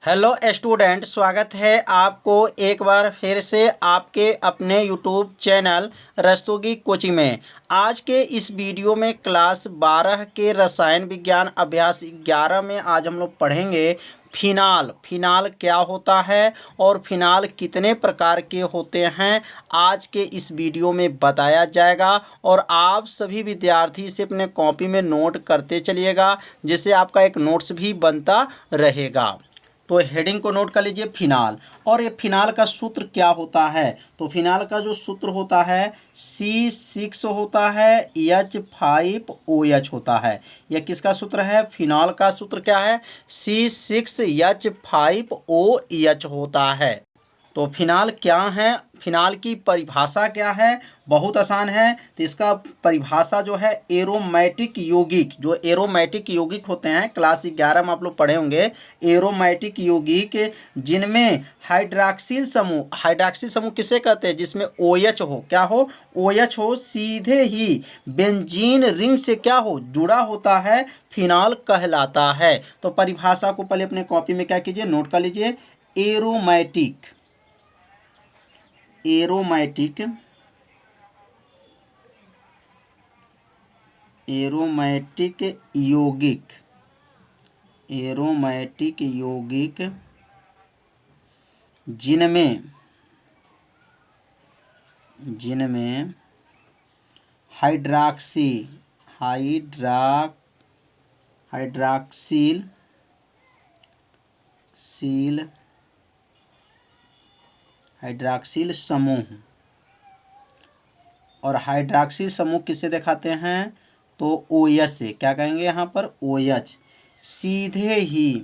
Hello student, स्वागत है आपको एक बार फिर से आपके अपने यूट्यूब चैनल रस्तोगी कोचिंग में। आज के इस वीडियो में क्लास 12 के रसायन विज्ञान अभ्यास 11 में आज हम लोग पढ़ेंगे फिनाल। फिनाल क्या होता है और फिनाल कितने प्रकार के होते हैं, आज के इस वीडियो में बताया जाएगा। और आप सभी विद्यार्थी से अपने कॉपी में नोट करते चलिएगा, जिससे आपका एक नोट्स भी बनता रहेगा। तो हेडिंग को नोट कर लीजिए, फिनाल। और ये फिनाल का सूत्र क्या होता है? तो फिनाल का जो सूत्र होता है C6 होता है, H5OH होता है। यह किसका सूत्र है? फिनाल का सूत्र क्या है? C6H5OH होता है। तो फिनाल क्या है, फिनाल की परिभाषा क्या है? बहुत आसान है। तो इसका परिभाषा जो है एरोमेटिक यौगिक, जो एरोमेटिक यौगिक होते हैं क्लास 11 में आप लोग पढ़े होंगे। एरोमेटिक यौगिक जिनमें हाइड्रॉक्सिल समूह, हाइड्रॉक्सिल समूह किसे कहते हैं? जिसमें OH हो, क्या हो? OH हो, सीधे ही बेंजीन रिंग से क्या हो? जुड़ा होता है, फिनाल कहलाता है। तो परिभाषा को पहले अपने कॉपी में क्या कीजिए, नोट कर लीजिए। एरोमेटिक, एरोमेटिक, एरोमेटिक यौगिक, एरोमेटिक यौगिक जिनमें जिनमें हाइड्रॉक्सी हाइड्रॉक्सिल हाइड्रॉक्सिल समूह, और हाइड्रॉक्सिल समूह किसे दिखाते हैं? तो OH से। क्या कहेंगे यहाँ पर? OH। सीधे ही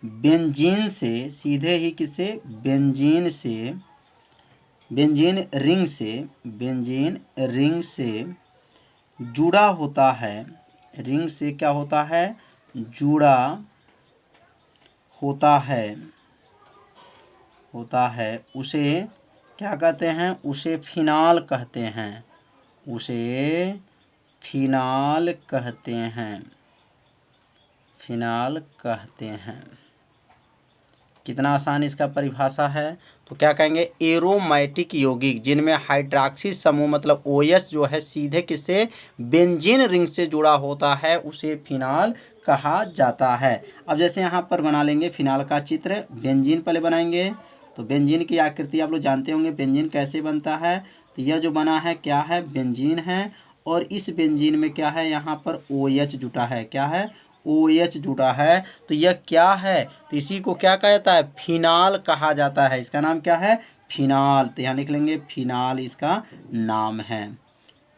बेंजीन से, सीधे ही किसे? बेंजीन से, बेंजीन रिंग से जुड़ा होता है। रिंग से क्या होता है? जुड़ा होता है। उसे क्या कहते हैं? उसे फिनाल कहते हैं। उसे फिनाल कहते हैं। फिनाल कहते हैं। कितना आसान इसका परिभाषा है। तो क्या कहेंगे? एरोमेटिक यौगिक जिनमें हाइड्रॉक्सी समूह मतलब OH जो है सीधे किससे? बेंजीन रिंग से जुड़ा होता है, उसे फिनाल कहा जाता है। अब जैसे यहाँ पर बना लेंगे फिनाल का चित्र। बेंजीन पहले बनाएंगे। तो बेंजीन की आकृति आप लोग जानते होंगे, बेंजीन कैसे बनता है। तो यह जो बना है क्या है? बेंजीन है। और इस बेंजीन में क्या है? यहाँ पर OH जुटा है। क्या है? OH जुटा है। तो यह क्या है? तो इसी को क्या कहा जाता है? फिनाल कहा जाता है। इसका नाम क्या है? फिनाल। तो यहाँ लिख लेंगे फिनाल इसका नाम है।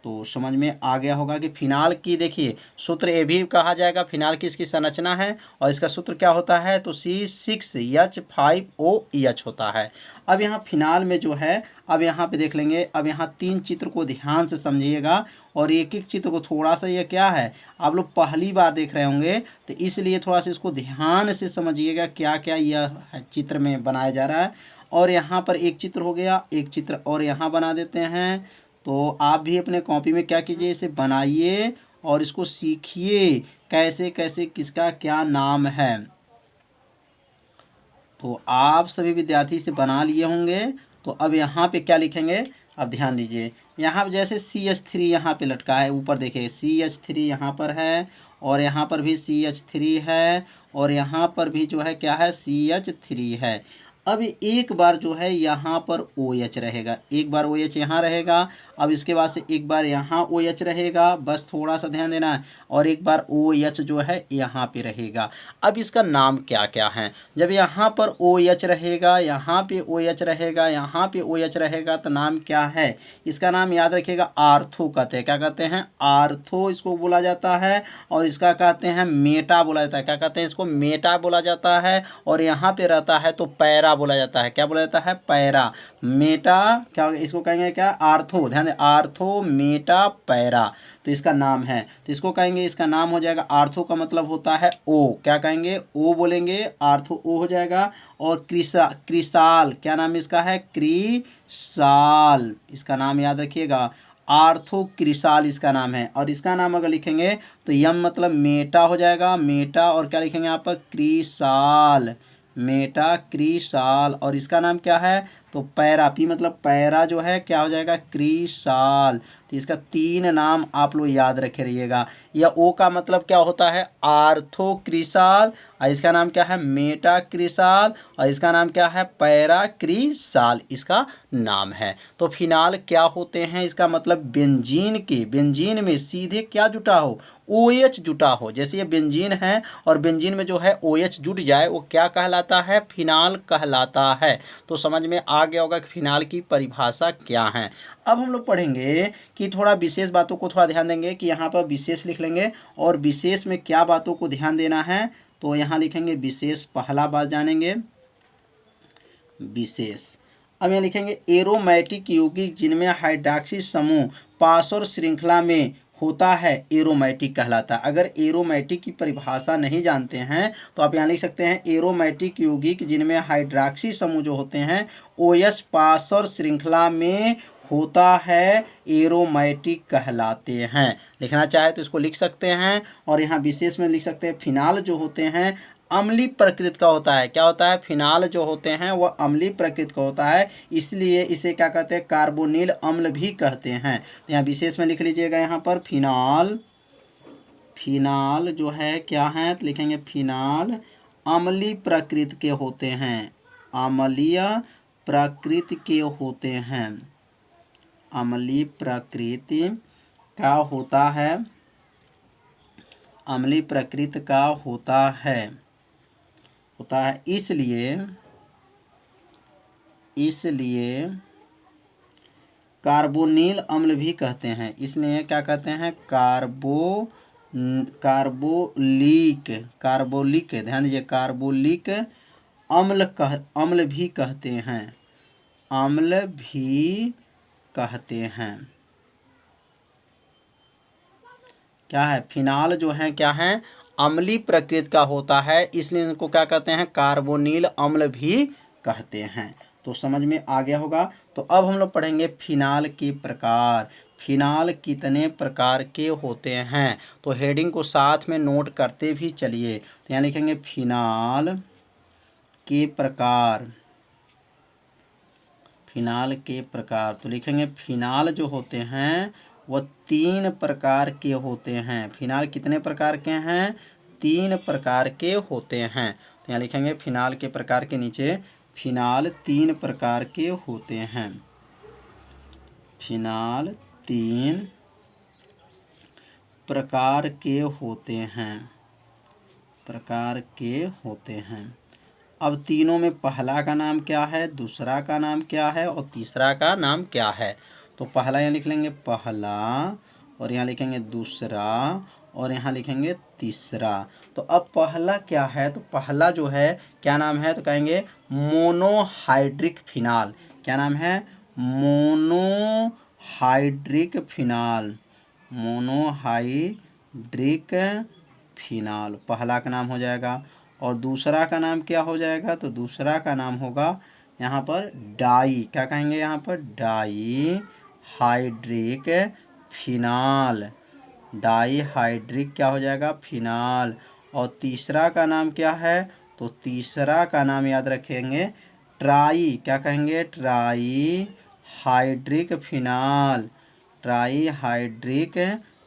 तो समझ में आ गया होगा कि फिनाल की देखिए सूत्र ये भी कहा जाएगा। फिनाल की इसकी संरचना है और इसका सूत्र क्या होता है? तो C6H5OH होता है। अब यहाँ फिनाल में जो है, अब यहाँ पे देख लेंगे। अब यहाँ 3 चित्र को ध्यान से समझिएगा और एक एक चित्र को थोड़ा सा, यह क्या है आप लोग पहली बार देख रहे होंगे, तो इसलिए थोड़ा सा इसको ध्यान से समझिएगा क्या क्या यह चित्र में बनाया जा रहा है। और यहाँ पर एक चित्र हो गया, एक चित्र और यहाँ बना देते हैं। तो आप भी अपने कॉपी में क्या कीजिए, इसे बनाइए और इसको सीखिए कैसे कैसे किसका क्या नाम है। तो आप सभी विद्यार्थी इसे बना लिए होंगे। तो अब यहाँ पे क्या लिखेंगे? अब ध्यान दीजिए, यहाँ पर जैसे CH3 यहाँ पे लटका है, ऊपर देखिए CH3 यहाँ पर है, और यहाँ पर भी CH3 है, और यहाँ पर भी जो है क्या है? CH3 है। अब एक बार जो है यहाँ पर OH रहेगा, एक बार OH यहाँ रहेगा। अब इसके बाद से एक बार यहाँ OH रहेगा, बस थोड़ा सा ध्यान देना है। और एक बार OH जो है यहाँ पे रहेगा। अब इसका नाम क्या क्या है? जब यहाँ पर OH रहेगा, यहाँ पे OH रहेगा, यहाँ पे OH रहेगा, तो नाम क्या है? इसका नाम याद रखिएगा, आर्थो कहते हैं। क्या कहते हैं? आर्थो इसको बोला जाता है। और इसका कहते हैं मेटा बोला जाता है। क्या कहते हैं? इसको मेटा बोला जाता है। और यहाँ पे रहता है तो पैरा बोला जाता है। क्या बोला जाता है? पैरा। मेटा क्या इसको कहेंगे? क्या? आर्थो। ध्यान दें, आर्थो, मेटा, पैरा। तो इसका नाम है। तो इसको कहेंगे, इसका नाम हो जाएगा आर्थो का मतलब होता है O। क्या कहेंगे? O बोलेंगे, आर्थो O हो जाएगा। और क्रिसाल, क्या नाम इसका है? क्रिसाल, इसका नाम याद रखिएगा। आर्थोक्रिसाल इसका नाम है। और इसका नाम अगर लिखेंगे तो यम मतलब मेटा हो जाएगा, मेटा, और क्या लिखेंगे यहाँ पर क्रिसाल, मेटा क्रिसाल। और इसका नाम क्या है तो पैरा, पी मतलब पैरा जो है क्या हो जाएगा क्रिसाल। तो इसका 3 नाम आप लोग याद रखे रहिएगा। या ओ का मतलब क्या होता है आर्थोक्रिसाल, और इसका नाम क्या है मेटाक्रिसाल, और इसका नाम क्या है पैराक्रिसाल इसका नाम है। तो फिनाल क्या होते हैं इसका मतलब बेंजीन के, बेंजीन में सीधे क्या जुटा हो OH जुटा हो। जैसे ये बेंजीन है और बेंजीन में जो है OH जुट जाए वो क्या कहलाता है फिनाल कहलाता है। तो समझ में आ गया होगा कि फिनाल की परिभाषा क्या है। अब हम लोग पढ़ेंगे कि थोड़ा विशेष बातों को थोड़ा ध्यान देंगे कि यहाँ पर विशेष लिख लेंगे और विशेष में क्या बातों को ध्यान देना है। तो यहाँ लिखेंगे विशेष, पहला बात जानेंगे विशेष। अब यहाँ लिखेंगे एरोमेटिक यौगिक जिनमें हाइड्रॉक्सी समूह पासर श्रृंखला में होता है एरोमेटिक कहलाता है। अगर एरोमेटिक की परिभाषा नहीं जानते हैं तो आप यहाँ लिख सकते हैं एरोमेटिक यौगिक जिनमें हाइड्रॉक्सी समूह जो होते हैं OH पासर श्रृंखला में होता है एरोमेटिक कहलाते हैं। लिखना चाहे तो इसको लिख सकते हैं। और यहाँ विशेष में लिख सकते हैं फिनाल जो होते हैं अम्लीय प्रकृति का होता है। क्या होता है फिनाल जो होते हैं वह अम्लीय प्रकृति का होता है, इसलिए इसे क्या कहते हैं कार्बोनिल अम्ल भी कहते हैं। तो यहाँ विशेष में लिख लीजिएगा यहाँ पर फिनाल, फिनाल जो है क्या है तो लिखेंगे फिनाल अम्लीय प्रकृति के होते हैं, अम्लीय प्रकृति के होते हैं, अम्लीय प्रकृति का होता है, अम्लीय प्रकृति का होता है, इसलिए कार्बोनिल अम्ल भी कहते हैं। इसलिए क्या कहते हैं कार्बोलिक, ध्यान दीजिए कार्बोलिक अम्ल भी कहते हैं, अम्ल भी कहते हैं। क्या है फिनाल जो है क्या है अम्लीय प्रकृति का होता है, इसलिए इनको क्या कहते हैं कार्बोनिल अम्ल भी कहते हैं। तो समझ में आ गया होगा। तो अब हम लोग पढ़ेंगे फिनाल के प्रकार। फिनाल कितने प्रकार के होते हैं तो हेडिंग को साथ में नोट करते भी चलिए। तो यहाँ लिखेंगे फिनाल के प्रकार, फिनाल के प्रकार। तो लिखेंगे फिनाल जो होते हैं वह 3 प्रकार के होते हैं। फिनाल कितने प्रकार के हैं 3 प्रकार के होते हैं। तो यहाँ लिखेंगे फिनाल के प्रकार के नीचे फिनाल 3 प्रकार के होते हैं, फिनाल 3 प्रकार के होते हैं, प्रकार के होते हैं। अब तीनों में पहला का नाम क्या है, दूसरा का नाम क्या है और तीसरा का नाम क्या है। तो पहला यहाँ लिख लेंगे पहला, और यहाँ लिखेंगे दूसरा, और यहाँ लिखेंगे तीसरा। तो अब पहला क्या है तो पहला जो है क्या नाम है तो कहेंगे मोनोहाइड्रिक फिनाल। क्या नाम है मोनोहाइड्रिक फिनाल, मोनोहाइड्रिक फिनाल पहला का नाम हो जाएगा। और दूसरा का नाम क्या हो जाएगा तो दूसरा का नाम होगा यहाँ पर डाई, क्या कहेंगे यहाँ पर dihydric phenol, dihydric क्या हो जाएगा फिनाल। और तीसरा का नाम क्या है तो तीसरा का नाम याद रखेंगे ट्राई, क्या कहेंगे trihydric phenol, trihydric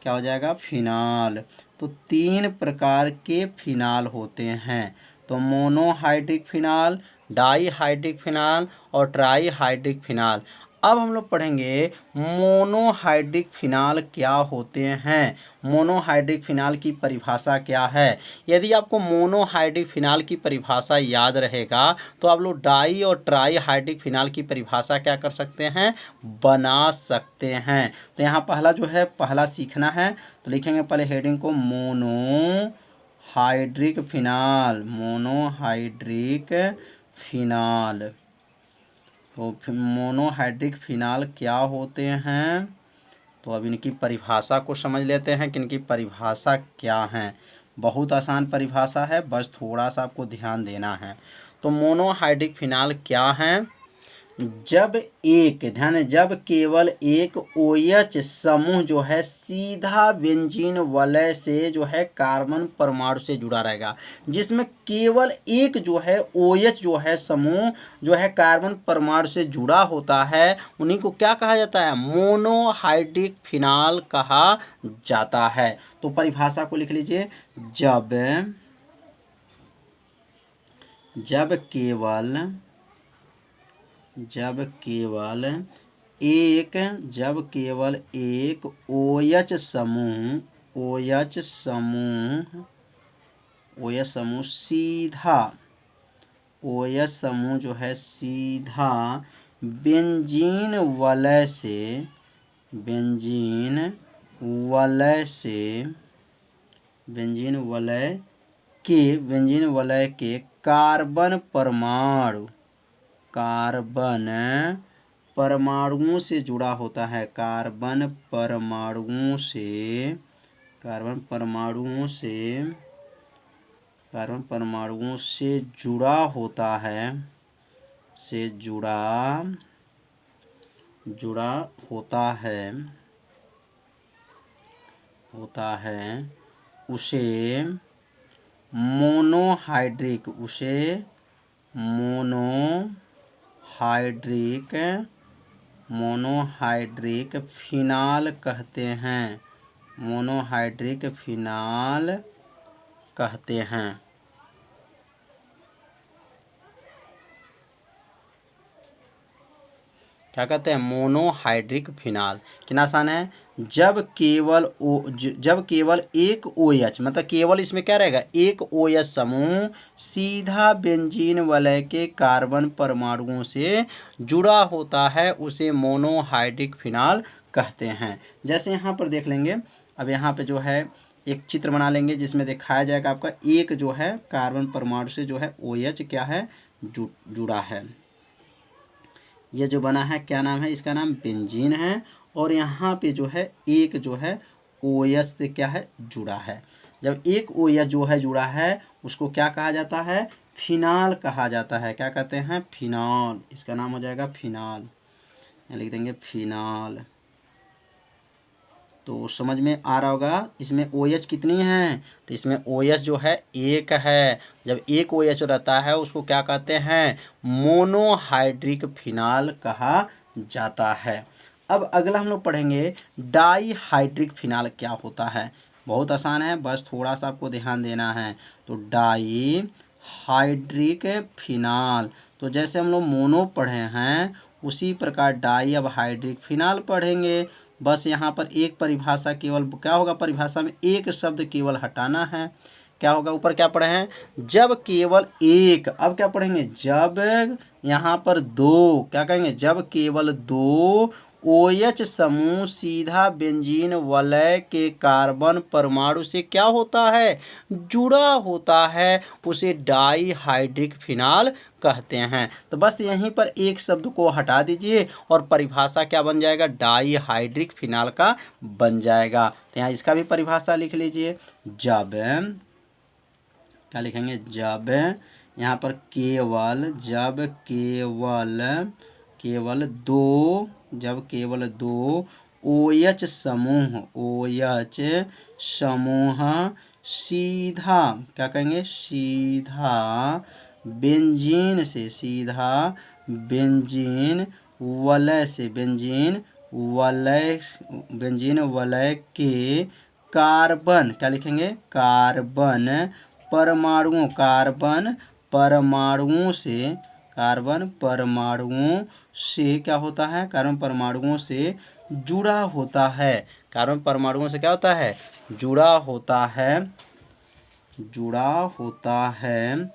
क्या हो जाएगा फिनाल। तो 3 प्रकार के फिनाल होते हैं। तो मोनोहाइड्रिक फिनाल, डाईहाइड्रिक फिनाल और ट्राईहाइड्रिक फिनाल। अब हम लोग पढ़ेंगे मोनोहाइड्रिक फिनाल क्या होते हैं, मोनोहाइड्रिक फिनाल की परिभाषा क्या है। यदि आपको मोनोहाइड्रिक फिनाल की परिभाषा याद रहेगा तो आप लोग डाई और ट्राईहाइड्रिक फिनाल की परिभाषा क्या कर सकते हैं बना सकते हैं। तो यहाँ पहला जो है पहला सीखना है तो लिखेंगे पहले हेडिंग को मोनोहाइड्रिक फिनाल, मोनोहाइड्रिक फिनाल। तो मोनोहाइड्रिक फिनाल क्या होते हैं तो अब इनकी परिभाषा को समझ लेते हैं कि इनकी परिभाषा क्या है। बहुत आसान परिभाषा है, बस थोड़ा सा आपको ध्यान देना है। तो मोनोहाइड्रिक फिनाल क्या है, जब एक, ध्यान है, जब केवल एक OH समूह जो है सीधा बेंजीन वलय से जो है कार्बन परमाणु से जुड़ा रहेगा, जिसमें केवल एक जो है OH जो है समूह जो है कार्बन परमाणु से जुड़ा होता है, उन्हीं को क्या कहा जाता है? मोनोहाइड्रिक फिनाल कहा जाता है। तो परिभाषा को लिख लीजिए, जब केवल एक OH समूह जो है सीधा बेंजीन वलय के कार्बन परमाणुओं से जुड़ा होता है, कार्बन परमाणुओं से जुड़ा होता है, उसे मोनोहाइड्रिक फिनाल कहते हैं। क्या कहते हैं? Monohydric phenol. कितना आसान है? जब केवल एक OH, मतलब केवल इसमें क्या रहेगा? एक OH समूह सीधा बेंजीन वलय के कार्बन परमाणुओं से जुड़ा होता है, उसे मोनोहाइड्रिक फिनाल कहते हैं। जैसे यहाँ पर देख लेंगे, अब यहाँ पे जो है एक चित्र बना लेंगे जिसमें दिखाया जाएगा आपका एक जो है कार्बन परमाणु से जो है OH क्या है? जुड़ा है। ये जो बना है क्या नाम है? इसका नाम बेंजीन है। और यहाँ पे जो है एक जो है OH से क्या है? जुड़ा है। जब एक OH जो है जुड़ा है, उसको क्या कहा जाता है? फिनाल कहा जाता है। क्या कहते हैं? फिनाल। इसका नाम हो जाएगा फिनाल। यहाँ लिख देंगे फिनाल। तो समझ में आ रहा होगा। इसमें OH कितनी है? तो इसमें OH जो है एक है। जब एक OH रहता है उसको क्या कहते हैं? मोनोहाइड्रिक फिनाल कहा जाता है। अब अगला हम लोग पढ़ेंगे डाईहाइड्रिक फिनाल क्या होता है। बहुत आसान है, बस थोड़ा सा आपको ध्यान देना है। तो डाईहाइड्रिक फिनाल, तो जैसे हम लोग मोनो पढ़े हैं उसी प्रकार डाई अब हाइड्रिक फिनाल पढ़ेंगे। बस यहाँ पर एक परिभाषा केवल क्या होगा? परिभाषा में एक शब्द केवल हटाना है। क्या होगा? ऊपर क्या पढ़े हैं? जब केवल एक। अब क्या पढ़ेंगे? जब यहाँ पर दो, क्या कहेंगे? जब केवल दो OH समूह सीधा बेंजीन वलय के कार्बन परमाणु से क्या होता है? जुड़ा होता है, उसे डाईहाइड्रिक फिनाल कहते हैं। तो बस यहीं पर एक शब्द को हटा दीजिए और परिभाषा क्या बन जाएगा? डाईहाइड्रिक फिनाल का बन जाएगा। तो यहाँ इसका भी परिभाषा लिख लीजिए। जब, क्या लिखेंगे? जब यहाँ पर केवल दो OH समूह सीधा, क्या कहेंगे? सीधा बेंजीन वलय के कार्बन, क्या लिखेंगे? कार्बन परमाणुओं से क्या होता है? कार्बन परमाणुओं से जुड़ा होता है। कार्बन परमाणुओं से क्या होता है? जुड़ा होता है।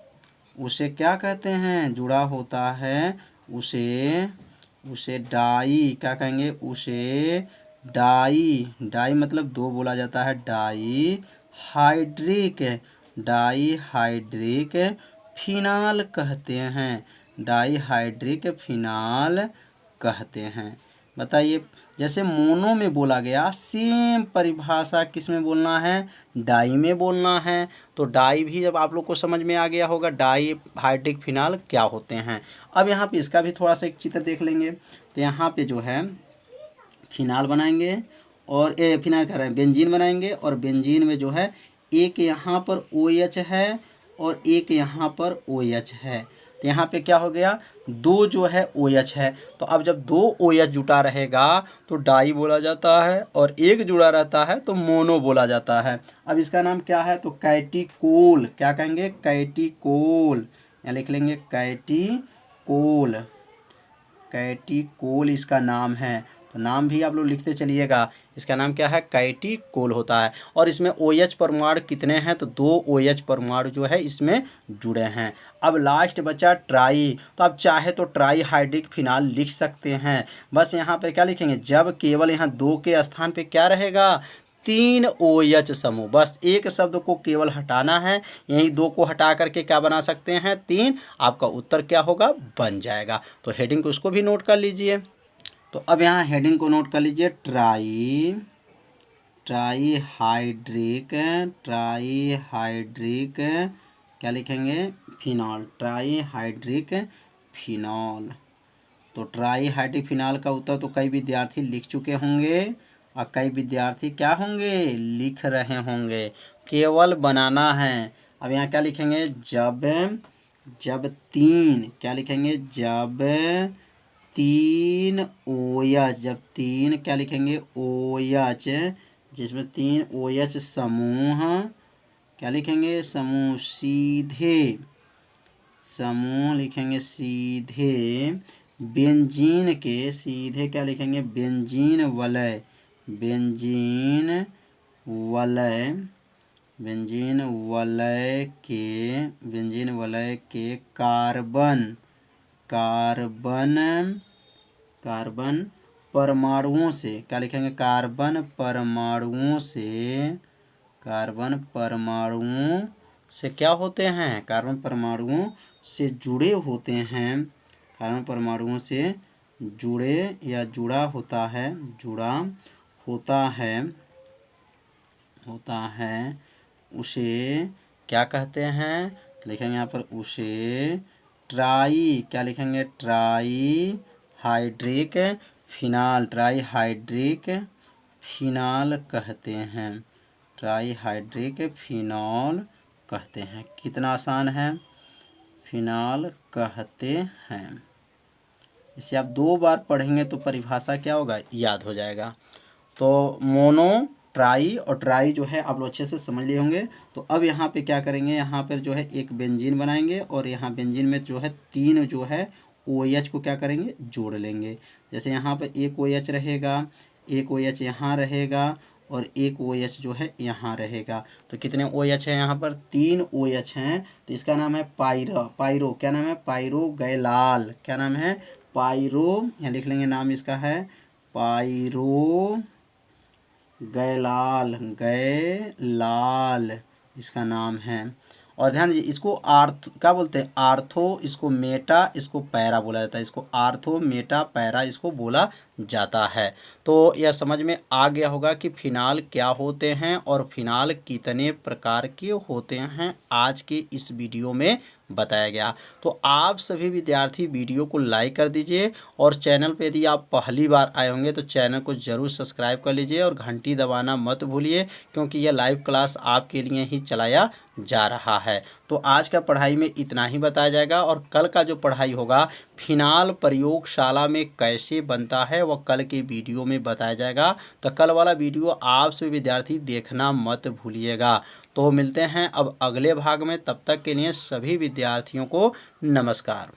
उसे क्या कहते हैं? जुड़ा होता है, उसे डाई, क्या कहेंगे? उसे डाई मतलब दो बोला जाता है। डाईहाइड्रिक फिनाल कहते हैं। बताइए। जैसे मोनो में बोला गया, सेम परिभाषा किस में बोलना है, डाई में बोलना है। तो डाई भी जब आप लोग को समझ में आ गया होगा, डाई हाइड्रिक फिनाल क्या होते हैं। अब यहाँ पे इसका भी थोड़ा सा एक चित्र देख लेंगे। तो यहाँ पे जो है फिनाल बनाएंगे और फिनाल कह रहे हैं बेंजीन बनाएंगे, और बेंजीन में जो है एक यहाँ पर OH है और एक यहाँ पर OH है। तो यहाँ पे क्या हो गया, दो जो है OH है। तो अब जब दो OH जुटा रहेगा तो डाई बोला जाता है, और एक जुड़ा रहता है तो मोनो बोला जाता है। अब इसका नाम क्या है, तो कैटिकोल। क्या कहेंगे, कैटिकोल। यहाँ लिख लेंगे कैटिकोल। कैटिकोल इसका नाम है। तो नाम भी आप लोग लिखते चलिएगा, इसका नाम क्या है, कैटिकोल होता है। और इसमें OH परमाणु कितने हैं, तो दो OH परमाणु जो है इसमें जुड़े हैं। अब लास्ट बचा ट्राई। तो आप चाहे तो ट्राई हाइड्रिक फिनाल लिख सकते हैं। बस यहाँ पर क्या लिखेंगे, जब केवल यहाँ दो के स्थान पे क्या रहेगा, 3 OH समूह। बस एक शब्द को केवल हटाना है, यही दो को हटा करके क्या बना सकते हैं, 3। आपका उत्तर क्या होगा, बन जाएगा। तो हेडिंग को उसको भी नोट कर लीजिए। तो अब यहाँ हेडिंग को नोट कर लीजिए, ट्राई हाइड्रिक क्या लिखेंगे, फिनॉल। Try hydric phenol. तो ट्राई हाइड्रिक फिनाल का उत्तर तो कई विद्यार्थी लिख चुके होंगे, और कई विद्यार्थी क्या होंगे, लिख रहे होंगे। केवल बनाना है। अब यहाँ क्या लिखेंगे, जब 3 क्या लिखेंगे, जब 3 OH, जब 3 क्या लिखेंगे, OH, जिसमें 3 OH समूह क्या लिखेंगे, समूह लिखेंगे सीधे बेंजीन के, सीधे क्या लिखेंगे, बेंजीन वलय के कार्बन परमाणुओं से, क्या लिखेंगे, कार्बन परमाणुओं से क्या होते हैं, कार्बन परमाणुओं से जुड़े होते हैं। कार्बन परमाणुओं से जुड़े या जुड़ा होता है उसे क्या कहते हैं, लिखेंगे यहाँ पर, उसे ट्राई, क्या लिखेंगे, ट्राई हाइड्रिक फिनाल कहते हैं। ट्राई हाइड्रिक फिनॉल कहते हैं। कितना आसान है, फिनाल कहते हैं। इसे आप 2 बार पढ़ेंगे तो परिभाषा क्या होगा, याद हो जाएगा। तो मोनो, ट्राई और ट्राई जो है आप लोग अच्छे से समझ लिए होंगे। तो अब यहाँ पे क्या करेंगे, यहाँ पर जो है एक बेंजीन बनाएंगे, और यहाँ बेंजीन में जो है 3 जो है OH को क्या करेंगे, जोड़ लेंगे। जैसे यहाँ पर एक OH रहेगा, एक OH यहाँ रहेगा, और एक OH जो है यहाँ रहेगा। तो कितने OH हैं यहाँ पर, 3 OH हैं। तो इसका नाम है पायरो, क्या नाम है, पायरोगैलाल। क्या नाम है, पायरो, यहाँ लिख लेंगे नाम इसका है पायरोगैलाल इसका नाम है। और ध्यान दीजिए, इसको क्या बोलते हैं, आर्थो, इसको मेटा, इसको पैरा बोला जाता है। इसको आर्थो, मेटा, पैरा इसको बोला जाता है। तो यह समझ में आ गया होगा कि फिनाल क्या होते हैं और फिनाल कितने प्रकार के होते हैं, आज के इस वीडियो में बताया गया। तो आप सभी विद्यार्थी वीडियो को लाइक कर दीजिए, और चैनल पे यदि आप पहली बार आए होंगे तो चैनल को ज़रूर सब्सक्राइब कर लीजिए, और घंटी दबाना मत भूलिए, क्योंकि यह लाइव क्लास आपके लिए ही चलाया जा रहा है। तो आज का पढ़ाई में इतना ही बताया जाएगा, और कल का जो पढ़ाई होगा फिनाल प्रयोगशाला में कैसे बनता है वह कल के वीडियो में बताया जाएगा। तो कल वाला वीडियो आप सभी विद्यार्थी देखना मत भूलिएगा। तो मिलते हैं अब अगले भाग में, तब तक के लिए सभी विद्यार्थियों को नमस्कार।